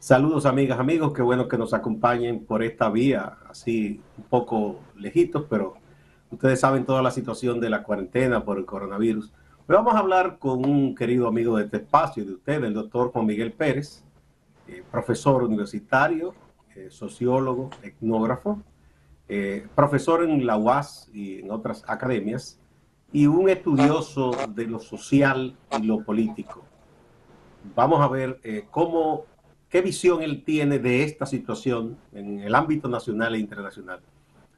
Saludos amigas, amigos, qué bueno que nos acompañen por esta vía, así un poco lejitos, pero ustedes saben toda la situación de la cuarentena por el coronavirus. Hoy vamos a hablar con un querido amigo de este espacio, de usted, el doctor Juan Miguel Pérez, profesor universitario, sociólogo, etnógrafo, profesor en la UAS y en otras academias, y un estudioso de lo social y lo político. Vamos a ver qué visión él tiene de esta situación en el ámbito nacional e internacional.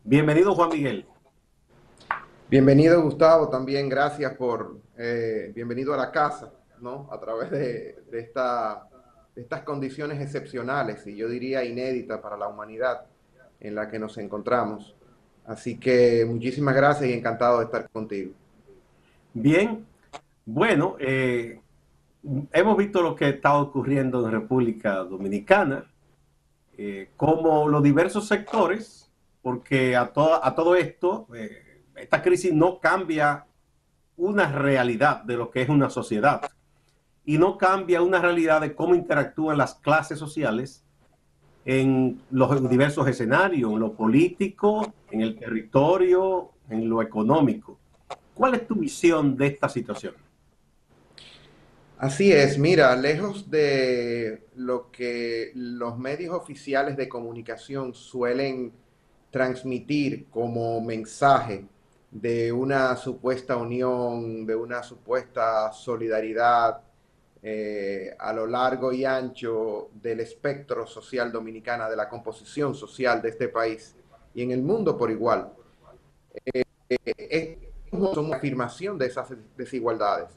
Bienvenido, Juan Miguel. Bienvenido, Gustavo, también gracias bienvenido a la casa, ¿no? A través de estas condiciones excepcionales y yo diría inéditas para la humanidad en la que nos encontramos. Así que muchísimas gracias y encantado de estar contigo. Bien, bueno, hemos visto lo que está ocurriendo en República Dominicana, como los diversos sectores, porque a todo esto, esta crisis no cambia una realidad de lo que es una sociedad y no cambia una realidad de cómo interactúan las clases sociales en los diversos escenarios, en lo político, en el territorio, en lo económico. ¿Cuál es tu visión de esta situación? Así es, mira, lejos de lo que los medios oficiales de comunicación suelen transmitir como mensaje de una supuesta unión, de una supuesta solidaridad a lo largo y ancho del espectro social dominicana, de la composición social de este país y en el mundo por igual. Son una afirmación de esas desigualdades.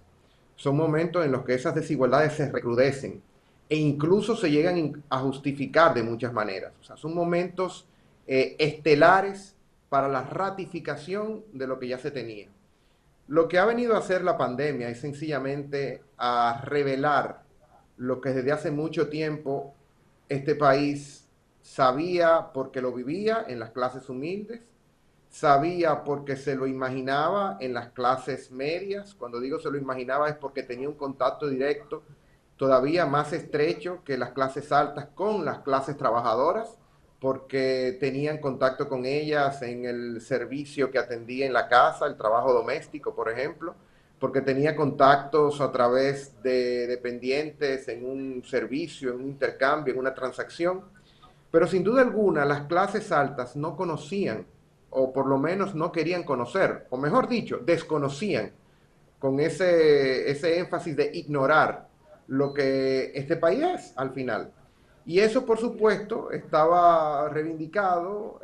Son momentos en los que esas desigualdades se recrudecen e incluso se llegan a justificar de muchas maneras. O sea, son momentos estelares para la ratificación de lo que ya se tenía. Lo que ha venido a hacer la pandemia es sencillamente a revelar lo que desde hace mucho tiempo este país sabía porque lo vivía en las clases humildes, sabía porque se lo imaginaba en las clases medias. Cuando digo se lo imaginaba es porque tenía un contacto directo todavía más estrecho que las clases altas con las clases trabajadoras, porque tenían contacto con ellas en el servicio que atendía en la casa, el trabajo doméstico, por ejemplo, porque tenía contactos a través de dependientes en un servicio, en un intercambio, en una transacción. Pero sin duda alguna, las clases altas no conocían, o por lo menos no querían conocer, o mejor dicho, desconocían, con ese énfasis de ignorar lo que este país es al final. Y eso, por supuesto, estaba reivindicado,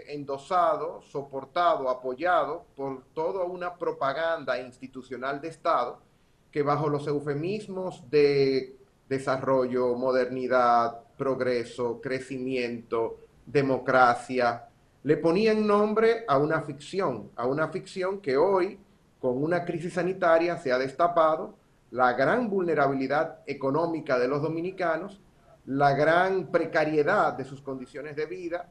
endosado, soportado, apoyado por toda una propaganda institucional de Estado que bajo los eufemismos de desarrollo, modernidad, progreso, crecimiento, democracia, le ponían nombre a una ficción que hoy, con una crisis sanitaria, se ha destapado la gran vulnerabilidad económica de los dominicanos, la gran precariedad de sus condiciones de vida,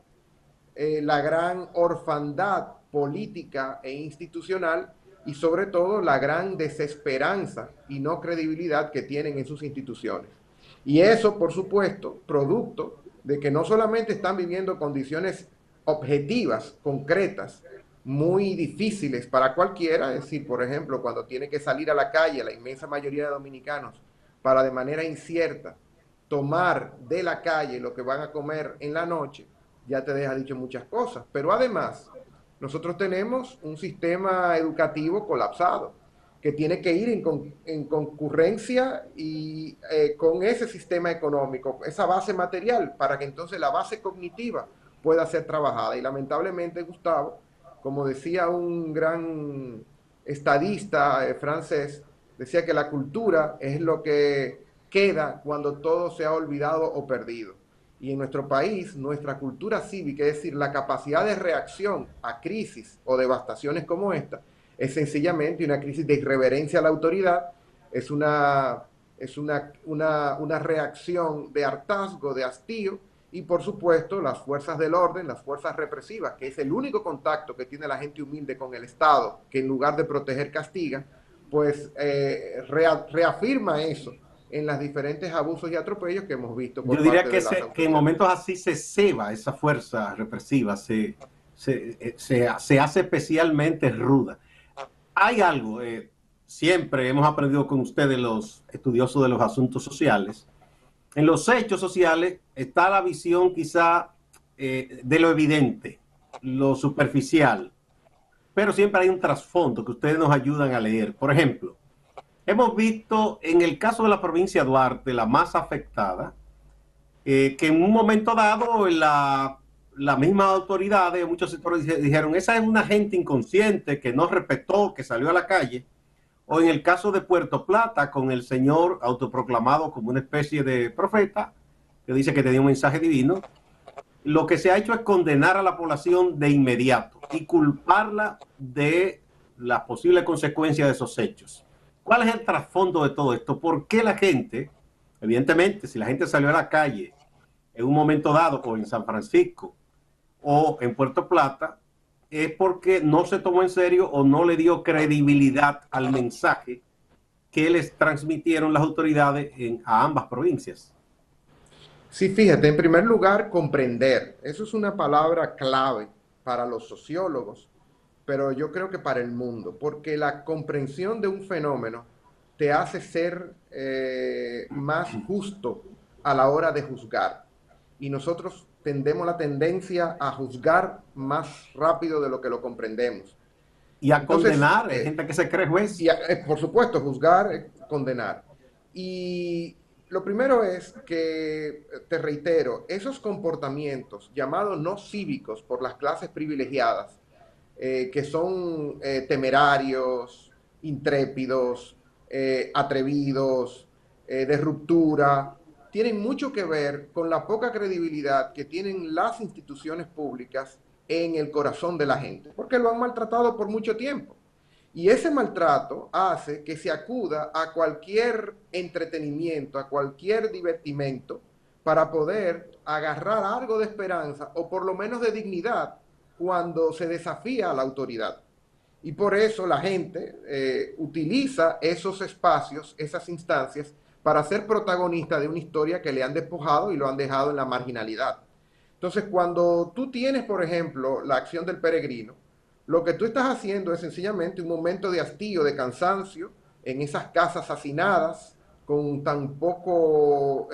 la gran orfandad política e institucional y sobre todo la gran desesperanza y no credibilidad que tienen en sus instituciones. Y eso, por supuesto, producto de que no solamente están viviendo condiciones objetivas, concretas, muy difíciles para cualquiera, es decir, por ejemplo, cuando tiene que salir a la calle la inmensa mayoría de dominicanos para de manera incierta tomar de la calle lo que van a comer en la noche, ya te deja dicho muchas cosas. Pero además, nosotros tenemos un sistema educativo colapsado que tiene que ir en concurrencia y con ese sistema económico, esa base material, para que entonces la base cognitiva pueda ser trabajada. Y lamentablemente, Gustavo, como decía un gran estadista francés, decía que la cultura es lo que queda cuando todo se ha olvidado o perdido. Y en nuestro país, nuestra cultura cívica, es decir, la capacidad de reacción a crisis o devastaciones como esta, es sencillamente una crisis de irreverencia a la autoridad, es una reacción de hartazgo, de hastío, y por supuesto las fuerzas del orden, las fuerzas represivas, que es el único contacto que tiene la gente humilde con el Estado, que en lugar de proteger castiga, pues reafirma eso en los diferentes abusos y atropellos que hemos visto por Yo diría parte de las que en autoridades. momentos así se ceba esa fuerza represiva, se hace especialmente ruda. Hay algo, siempre hemos aprendido con ustedes los estudiosos de los asuntos sociales. En los hechos sociales está la visión quizá de lo evidente, lo superficial, pero siempre hay un trasfondo que ustedes nos ayudan a leer. Por ejemplo, hemos visto en el caso de la provincia de Duarte, la más afectada, que en un momento dado la misma autoridad de muchos sectores dijeron, esa es una gente inconsciente que no respetó, que salió a la calle. O en el caso de Puerto Plata, con el señor autoproclamado como una especie de profeta, que dice que tenía un mensaje divino, lo que se ha hecho es condenar a la población de inmediato y culparla de las posibles consecuencias de esos hechos. ¿Cuál es el trasfondo de todo esto? ¿Por qué la gente, evidentemente, si la gente salió a la calle en un momento dado, o en San Francisco, o en Puerto Plata, es porque no se tomó en serio o no le dio credibilidad al mensaje que les transmitieron las autoridades a ambas provincias? Sí, fíjate, en primer lugar, comprender. Eso es una palabra clave para los sociólogos, pero yo creo que para el mundo, porque la comprensión de un fenómeno te hace ser más justo a la hora de juzgar. Y nosotros tendemos la tendencia a juzgar más rápido de lo que lo comprendemos. Y a Entonces, condenar, hay gente que se cree juez. por supuesto, juzgar, condenar. Y lo primero es que, te reitero, esos comportamientos llamados no cívicos por las clases privilegiadas, que son temerarios, intrépidos, atrevidos, de ruptura, tienen mucho que ver con la poca credibilidad que tienen las instituciones públicas en el corazón de la gente, porque lo han maltratado por mucho tiempo. Y ese maltrato hace que se acuda a cualquier entretenimiento, a cualquier divertimento, para poder agarrar algo de esperanza o por lo menos de dignidad cuando se desafía a la autoridad. Y por eso la gente utiliza esos espacios, esas instancias, para ser protagonista de una historia que le han despojado y lo han dejado en la marginalidad. Entonces, cuando tú tienes, por ejemplo, la acción del peregrino, lo que tú estás haciendo es sencillamente un momento de hastío, de cansancio, en esas casas hacinadas, con tan poco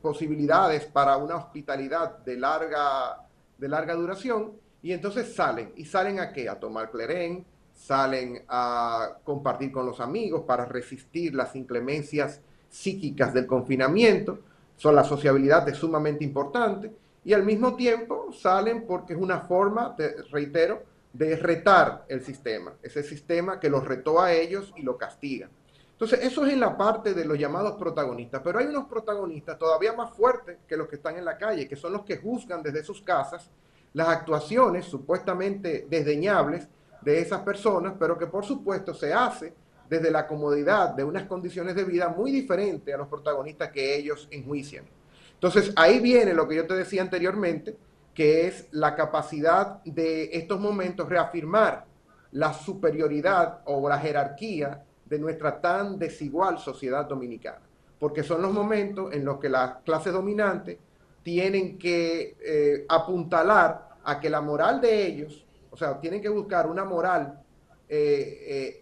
posibilidades para una hospitalidad de larga duración, y entonces salen. ¿Y salen a qué? A tomar clerén, salen a compartir con los amigos para resistir las inclemencias psíquicas del confinamiento. La sociabilidad es sumamente importante, y al mismo tiempo salen porque es una forma, te reitero, de retar el sistema, ese sistema que los retó a ellos y lo castiga. Entonces, eso es en la parte de los llamados protagonistas, pero hay unos protagonistas todavía más fuertes que los que están en la calle, que son los que juzgan desde sus casas las actuaciones supuestamente desdeñables de esas personas, pero que por supuesto se hace desde la comodidad de unas condiciones de vida muy diferentes a los protagonistas que ellos enjuician. Entonces, ahí viene lo que yo te decía anteriormente, que es la capacidad de estos momentos reafirmar la superioridad o la jerarquía de nuestra tan desigual sociedad dominicana, porque son los momentos en los que las clases dominantes tienen que apuntalar a que la moral de ellos, o sea, tienen que buscar una moral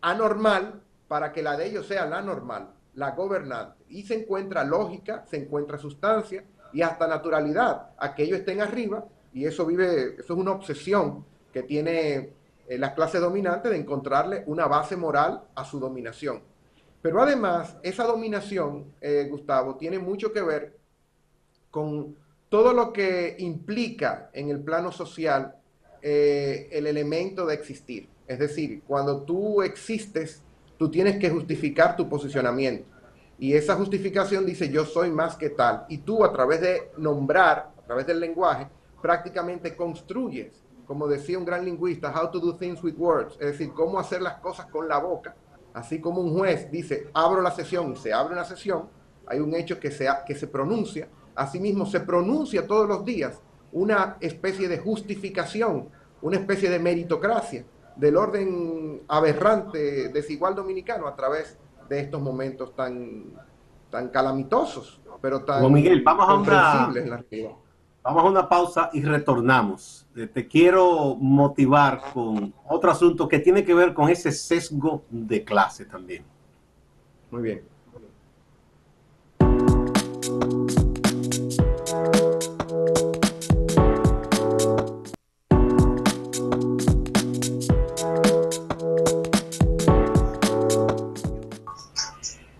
anormal para que la de ellos sea la normal, la gobernante, y se encuentra lógica, se encuentra sustancia y hasta naturalidad a que ellos estén arriba. Y eso es una obsesión que tiene las clases dominantes de encontrarle una base moral a su dominación. Pero además, esa dominación, Gustavo, tiene mucho que ver con todo lo que implica en el plano social el elemento de existir. Es decir, cuando tú existes, tú tienes que justificar tu posicionamiento. Y esa justificación dice yo soy más que tal. Y tú a través de nombrar, a través del lenguaje, prácticamente construyes, como decía un gran lingüista, how to do things with words, es decir, cómo hacer las cosas con la boca. Así como un juez dice, abro la sesión y se abre una sesión, hay un hecho que se pronuncia, asimismo se pronuncia todos los días una especie de justificación, una especie de meritocracia del orden aberrante, desigual dominicano a través de estos momentos tan tan calamitosos, pero Juan Miguel, tan comprensibles en la realidad. vamos a una pausa y retornamos. Te quiero motivar con otro asunto que tiene que ver con ese sesgo de clase también. Muy bien.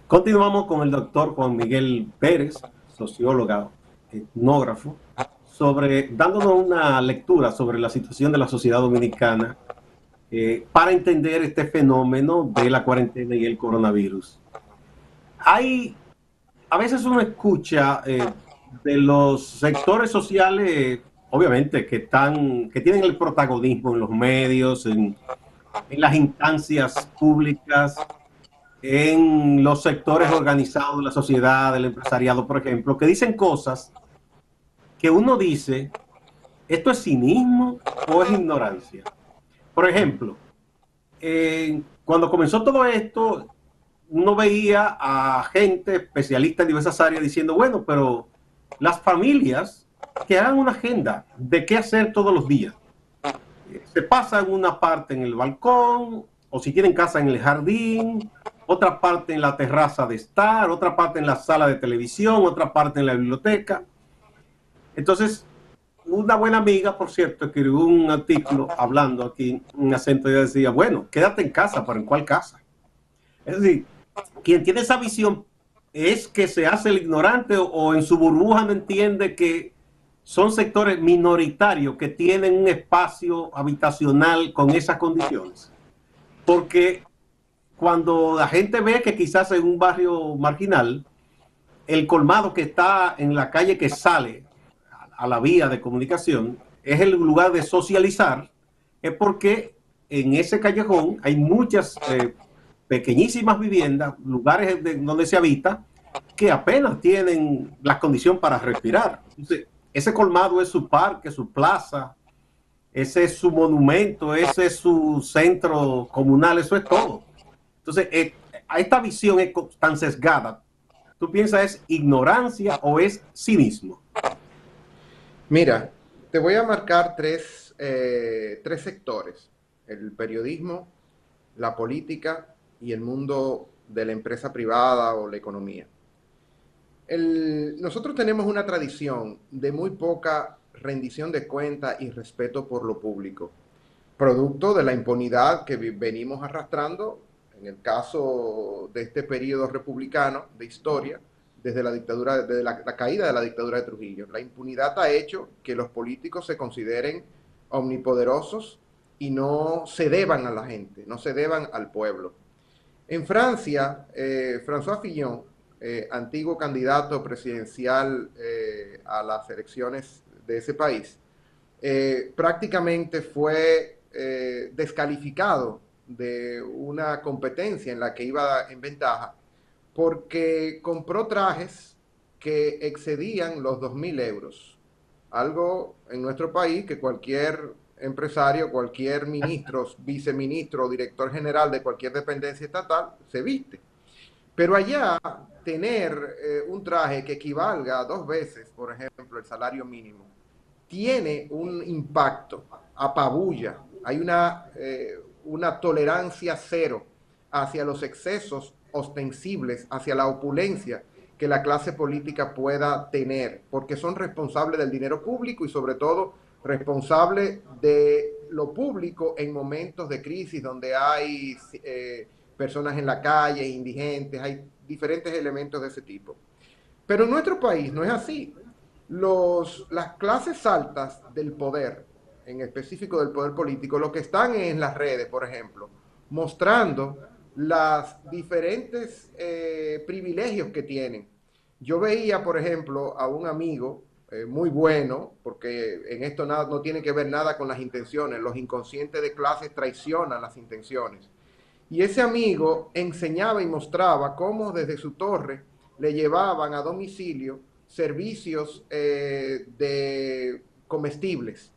Continuamos con el doctor Juan Miguel Pérez, sociólogo, etnógrafo, dándonos una lectura sobre la situación de la sociedad dominicana para entender este fenómeno de la cuarentena y el coronavirus. A veces uno escucha de los sectores sociales, obviamente, que tienen el protagonismo en los medios, en las instancias públicas, en los sectores organizados de la sociedad, del empresariado, por ejemplo, que dicen cosas que uno dice, ¿esto es cinismo o es ignorancia? Por ejemplo, cuando comenzó todo esto, uno veía a gente especialista en diversas áreas diciendo, bueno, pero las familias que hagan una agenda de qué hacer todos los días. Se pasan una parte en el balcón, o si tienen casa en el jardín, otra parte en la terraza de estar, otra parte en la sala de televisión, otra parte en la biblioteca. Entonces, una buena amiga, por cierto, escribió un artículo hablando aquí, un acento, y decía, bueno, quédate en casa, pero ¿en cuál casa? Es decir, quien tiene esa visión es que se hace el ignorante o en su burbuja no entiende que son sectores minoritarios que tienen un espacio habitacional con esas condiciones. Porque cuando la gente ve que quizás en un barrio marginal, el colmado que está en la calle que sale a la vía de comunicación es el lugar de socializar, es porque en ese callejón hay muchas pequeñísimas viviendas, lugares donde se habita, que apenas tienen la condición para respirar. Entonces, ese colmado es su parque, su plaza, ese es su monumento, ese es su centro comunal, eso es todo. Entonces, a esta visión es tan sesgada, ¿tú piensas es ignorancia o es cinismo? Mira, te voy a marcar tres sectores: el periodismo, la política y el mundo de la empresa privada o la economía. Nosotros tenemos una tradición de muy poca rendición de cuentas y respeto por lo público, producto de la impunidad que venimos arrastrando en el caso de este periodo republicano de historia, desde la dictadura, desde la caída de la dictadura de Trujillo. La impunidad ha hecho que los políticos se consideren omnipoderosos y no se deban a la gente, no se deban al pueblo. En Francia, François Fillon, antiguo candidato presidencial a las elecciones de ese país, prácticamente fue descalificado de una competencia en la que iba en ventaja porque compró trajes que excedían los 2.000 euros. Algo en nuestro país que cualquier empresario, cualquier ministro, viceministro o director general de cualquier dependencia estatal se viste. Pero allá tener un traje que equivalga a 2 veces, por ejemplo, el salario mínimo, tiene un impacto, apabulla. Hay una tolerancia cero hacia los excesos ostensibles, hacia la opulencia que la clase política pueda tener, porque son responsables del dinero público y sobre todo responsables de lo público en momentos de crisis donde hay personas en la calle, indigentes, hay diferentes elementos de ese tipo. Pero en nuestro país no es así. Las clases altas del poder, en específico del poder político, lo que están en las redes, por ejemplo, mostrando las diferentes privilegios que tienen. Yo veía, por ejemplo, a un amigo muy bueno, porque en esto no tiene que ver nada con las intenciones, los inconscientes de clases traicionan las intenciones. Y ese amigo enseñaba y mostraba cómo desde su torre le llevaban a domicilio servicios de comestibles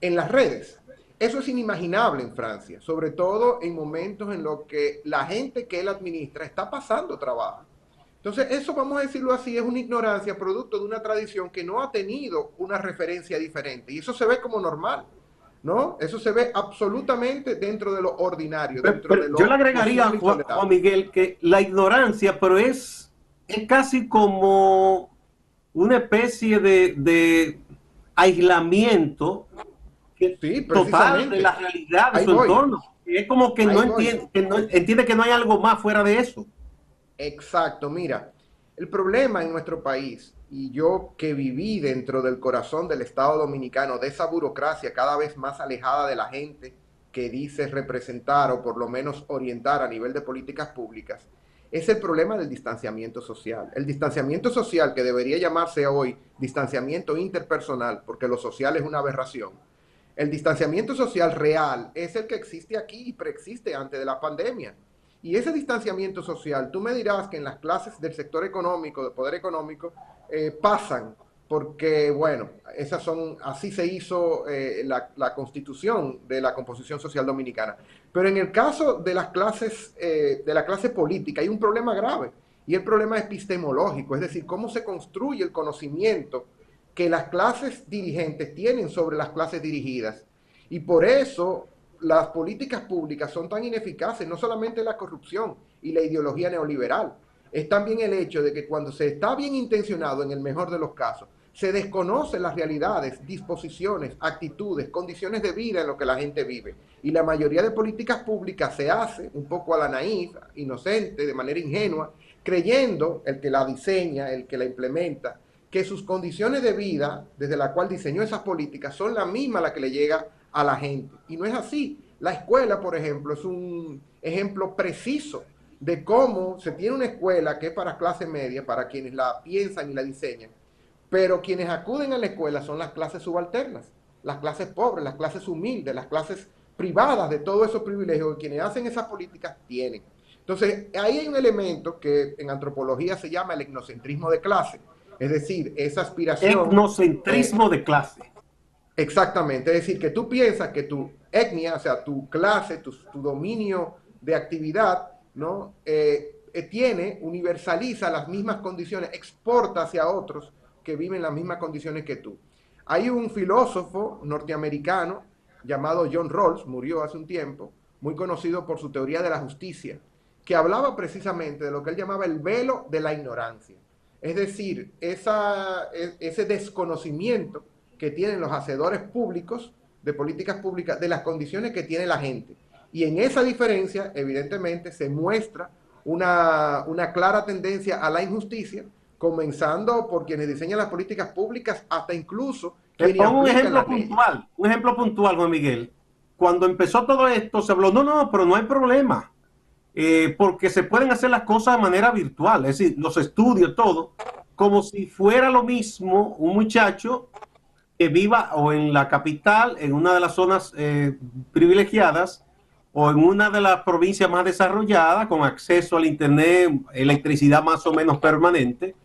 en las redes. Eso es inimaginable en Francia, sobre todo en momentos en los que la gente que él administra está pasando trabajo. Entonces, eso, vamos a decirlo así, es una ignorancia producto de una tradición que no ha tenido una referencia diferente. Y eso se ve como normal, ¿no? Eso se ve absolutamente dentro de lo ordinario, dentro Pero de yo le lo agregaría, posible y Juan tolerable. Miguel, que la ignorancia, pero es casi como una especie de aislamiento Sí, total de la precisamente. realidad de Ahí su voy, entorno. Es como ahí voy. que no entiende que no hay algo más fuera de eso. Exacto, mira, el problema en nuestro país, y yo que viví dentro del corazón del Estado Dominicano, de esa burocracia cada vez más alejada de la gente que dice representar o por lo menos orientar a nivel de políticas públicas, es el problema del distanciamiento social. El distanciamiento social, que debería llamarse hoy distanciamiento interpersonal, porque lo social es una aberración. El distanciamiento social real es el que existe aquí y preexiste antes de la pandemia. Y ese distanciamiento social, tú me dirás que en las clases del sector económico, de poder económico, pasan, porque, bueno, esas son, así se hizo la constitución de la composición social dominicana. Pero en el caso de las clases, de la clase política, hay un problema grave, y el problema epistemológico, es decir, cómo se construye el conocimiento que las clases dirigentes tienen sobre las clases dirigidas. Y por eso las políticas públicas son tan ineficaces, no solamente la corrupción y la ideología neoliberal, es también el hecho de que cuando se está bien intencionado, en el mejor de los casos, se desconocen las realidades, disposiciones, actitudes, condiciones de vida en lo que la gente vive. Y la mayoría de políticas públicas se hace un poco a la naif, inocente, de manera ingenua, creyendo el que la diseña, el que la implementa, que sus condiciones de vida, desde la cual diseñó esas políticas, son la misma a la que le llega a la gente. Y no es así. La escuela, por ejemplo, es un ejemplo preciso de cómo se tiene una escuela que es para clase media, para quienes la piensan y la diseñan, pero quienes acuden a la escuela son las clases subalternas, las clases pobres, las clases humildes, las clases privadas de todos esos privilegios que quienes hacen esas políticas tienen. Entonces, ahí hay un elemento que en antropología se llama el etnocentrismo de clase, es decir, esa aspiración. Etnocentrismo de clase. Exactamente, es decir, que tú piensas que tu etnia, o sea, tu clase, tu dominio de actividad, ¿no? Tiene, universaliza las mismas condiciones, exporta hacia otros que viven las mismas condiciones que tú. Hay un filósofo norteamericano llamado John Rawls, murió hace un tiempo, muy conocido por su teoría de la justicia, que hablaba precisamente de lo que él llamaba el velo de la ignorancia. Es decir, ese desconocimiento que tienen los hacedores públicos de políticas públicas de las condiciones que tiene la gente. Y en esa diferencia, evidentemente, se muestra una clara tendencia a la injusticia, comenzando por quienes diseñan las políticas públicas hasta incluso Te quienes pongo aplican las leyes. un ejemplo puntual, Juan Miguel. Cuando empezó todo esto, se habló, no, no, pero no hay problema, porque se pueden hacer las cosas de manera virtual, es decir, los estudios, todo, como si fuera lo mismo un muchacho que viva o en la capital, en una de las zonas privilegiadas, o en una de las provincias más desarrolladas, con acceso al Internet, electricidad más o menos permanente,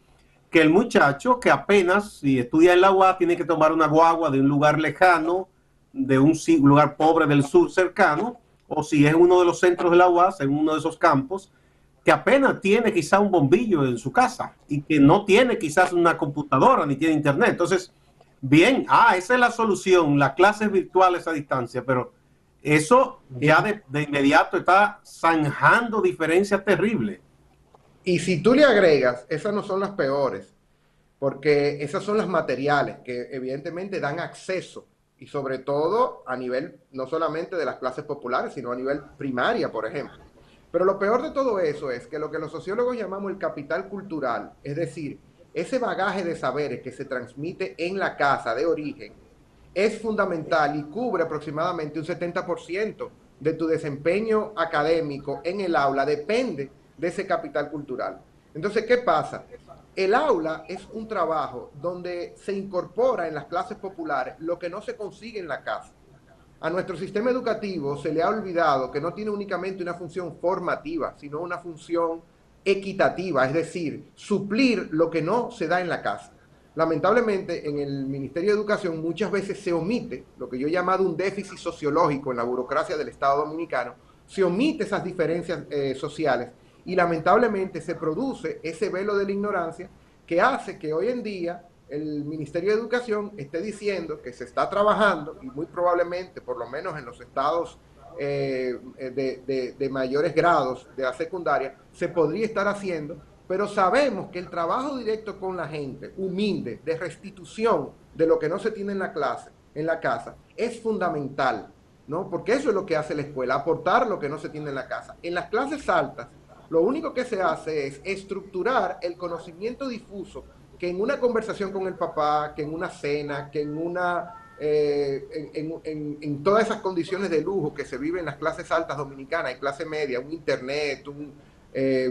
que el muchacho que apenas, si estudia en la UAS, tiene que tomar una guagua de un lugar lejano, de un lugar pobre del sur cercano, o si es uno de los centros de la UAS, en uno de esos campos, que apenas tiene quizá un bombillo en su casa y que no tiene quizás una computadora ni tiene internet. Entonces, bien, esa es la solución, las clases virtuales a distancia, pero eso ya de inmediato está zanjando diferencias terribles. Y si tú le agregas, esas no son las peores, porque esas son las materiales que evidentemente dan acceso y sobre todo a nivel no solamente de las clases populares, sino a nivel primaria, por ejemplo. Pero lo peor de todo eso es que lo que los sociólogos llamamos el capital cultural, es decir, ese bagaje de saberes que se transmite en la casa de origen, es fundamental y cubre aproximadamente un 70% de tu desempeño académico en el aula, depende de ese capital cultural. Entonces, ¿qué pasa? El aula es un trabajo donde se incorpora en las clases populares lo que no se consigue en la casa. A nuestro sistema educativo se le ha olvidado que no tiene únicamente una función formativa, sino una función equitativa, es decir, suplir lo que no se da en la casa. Lamentablemente, en el Ministerio de Educación muchas veces se omite lo que yo he llamado un déficit sociológico en la burocracia del Estado dominicano, se omite esas diferencias sociales y lamentablemente se produce ese velo de la ignorancia que hace que hoy en día el Ministerio de Educación esté diciendo que se está trabajando, y muy probablemente, por lo menos en los estados de mayores grados de la secundaria, se podría estar haciendo, pero sabemos que el trabajo directo con la gente, humilde, de restitución de lo que no se tiene en la clase, en la casa, es fundamental, ¿no? Porque eso es lo que hace la escuela, aportar lo que no se tiene en la casa. En las clases altas, lo único que se hace es estructurar el conocimiento difuso que en una conversación con el papá, que en una cena, que en en todas esas condiciones de lujo que se viven en las clases altas dominicanas y clase media, un internet, un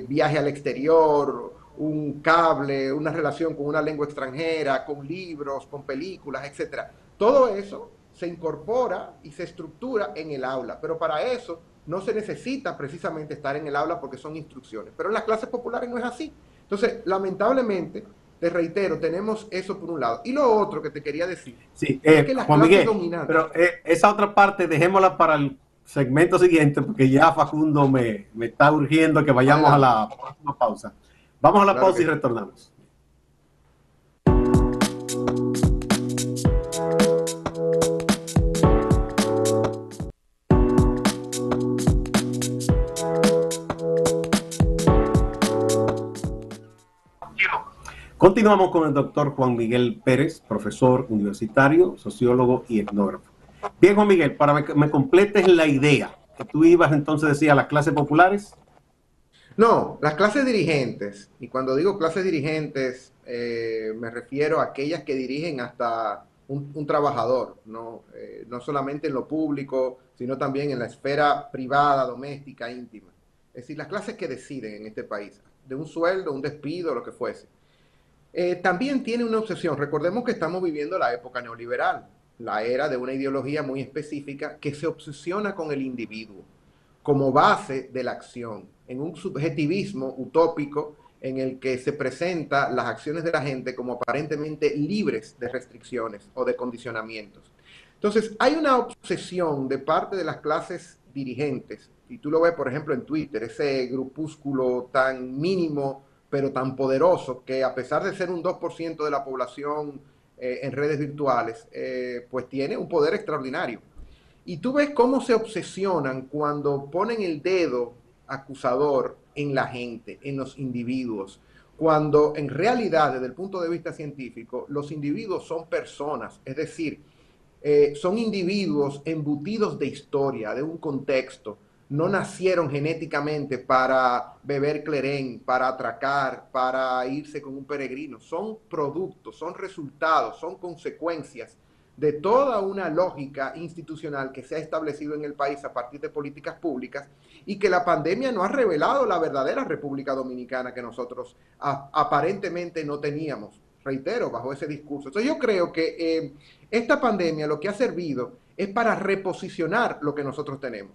viaje al exterior, un cable, una relación con una lengua extranjera, con libros, con películas, etcétera. Todo eso se incorpora y se estructura en el aula, pero para eso no se necesita precisamente estar en el aula porque son instrucciones. Pero en las clases populares no es así. Entonces, lamentablemente, te reitero, tenemos eso por un lado. Y lo otro que te quería decir Sí, es que las Juan clases Miguel, dominantes... pero esa otra parte dejémosla para el segmento siguiente, porque ya Facundo me está urgiendo que vayamos a Adelante, la próxima pausa. Vamos a la claro pausa que y sí. retornamos. Continuamos con el doctor Juan Miguel Pérez, profesor universitario, sociólogo y etnógrafo. Bien, Juan Miguel, para que me completes la idea, que tú ibas entonces, decía, a las clases populares. No, las clases dirigentes, y cuando digo clases dirigentes, me refiero a aquellas que dirigen hasta un trabajador, ¿no? No solamente en lo público, sino también en la esfera privada, doméstica, íntima. Es decir, las clases que deciden en este país, de un sueldo, un despido, lo que fuese. También tiene una obsesión. Recordemos que estamos viviendo la época neoliberal, la era de una ideología muy específica que se obsesiona con el individuo como base de la acción, en un subjetivismo utópico en el que se presenta las acciones de la gente como aparentemente libres de restricciones o de condicionamientos. Entonces, hay una obsesión de parte de las clases dirigentes, y tú lo ves, por ejemplo, en Twitter, ese grupúsculo tan mínimo pero tan poderoso que a pesar de ser un 2% de la población en redes virtuales, pues tiene un poder extraordinario. Y tú ves cómo se obsesionan cuando ponen el dedo acusador en la gente, en los individuos, cuando en realidad, desde el punto de vista científico, los individuos son personas, es decir, son individuos embutidos de historia, de un contexto. No nacieron genéticamente para beber clerén, para atracar, para irse con un peregrino. Son productos, son resultados, son consecuencias de toda una lógica institucional que se ha establecido en el país a partir de políticas públicas y que la pandemia no ha revelado la verdadera República Dominicana que nosotros aparentemente no teníamos, reitero, bajo ese discurso. Entonces yo creo que esta pandemia lo que ha servido es para reposicionar lo que nosotros tenemos.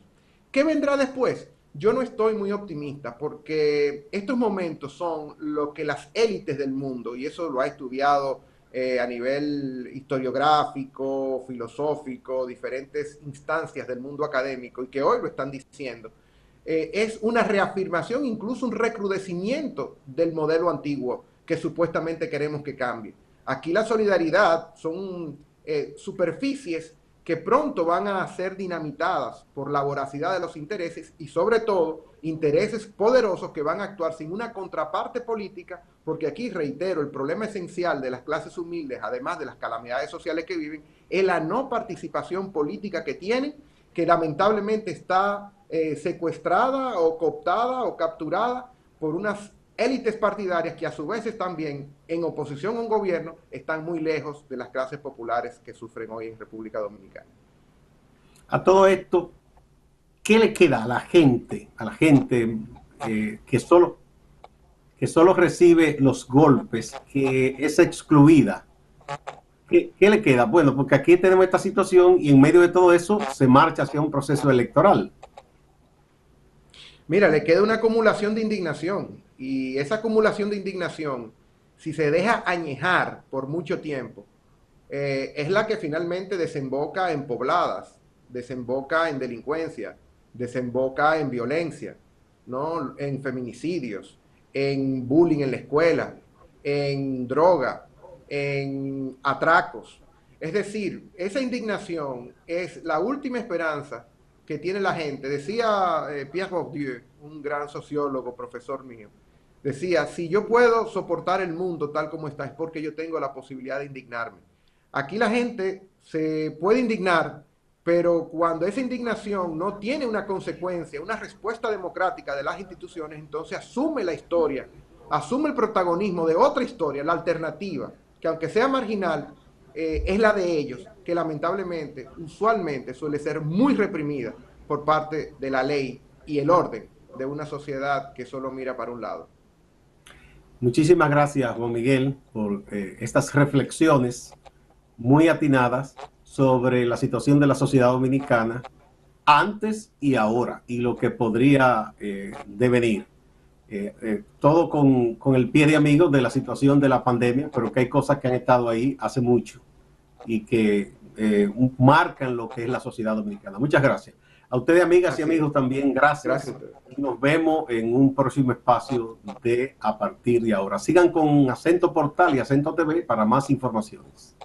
¿Qué vendrá después? Yo no estoy muy optimista porque estos momentos son lo que las élites del mundo, y eso lo ha estudiado a nivel historiográfico, filosófico, diferentes instancias del mundo académico y que hoy lo están diciendo, es una reafirmación, incluso un recrudecimiento del modelo antiguo que supuestamente queremos que cambie. Aquí la solidaridad son superficies que pronto van a ser dinamitadas por la voracidad de los intereses y sobre todo intereses poderosos que van a actuar sin una contraparte política, porque aquí, reitero, el problema esencial de las clases humildes, además de las calamidades sociales que viven, es la no participación política que tienen, que lamentablemente está secuestrada o cooptada o capturada por unas élites partidarias que a su vez están bien en oposición a un gobierno, están muy lejos de las clases populares que sufren hoy en República Dominicana. A todo esto, ¿qué le queda a la gente que solo recibe los golpes, que es excluida? ¿Qué le queda? Bueno, porque aquí tenemos esta situación y en medio de todo eso se marcha hacia un proceso electoral. Mira, le queda una acumulación de indignación y esa acumulación de indignación, si se deja añejar por mucho tiempo, es la que finalmente desemboca en pobladas, desemboca en delincuencia, desemboca en violencia, ¿no? En feminicidios, en bullying en la escuela, en droga, en atracos. Es decir, esa indignación es la última esperanza que tiene la gente. Decía Pierre Bourdieu, un gran sociólogo, profesor mío, decía, si yo puedo soportar el mundo tal como está, es porque yo tengo la posibilidad de indignarme. Aquí la gente se puede indignar, pero cuando esa indignación no tiene una consecuencia, una respuesta democrática de las instituciones, entonces asume la historia, asume el protagonismo de otra historia, la alternativa, que aunque sea marginal, es la de ellos, que lamentablemente, usualmente suele ser muy reprimida por parte de la ley y el orden de una sociedad que solo mira para un lado. Muchísimas gracias, Juan Miguel, por estas reflexiones muy atinadas sobre la situación de la sociedad dominicana antes y ahora y lo que podría devenir. Todo con el pie de amigo de la situación de la pandemia, pero que hay cosas que han estado ahí hace mucho y que marcan lo que es la sociedad dominicana. Muchas gracias. A ustedes, amigas y Así es. amigos, también gracias. Gracias a ustedes. Y nos vemos en un próximo espacio de A Partir de Ahora. Sigan con Acento Portal y Acento TV para más informaciones.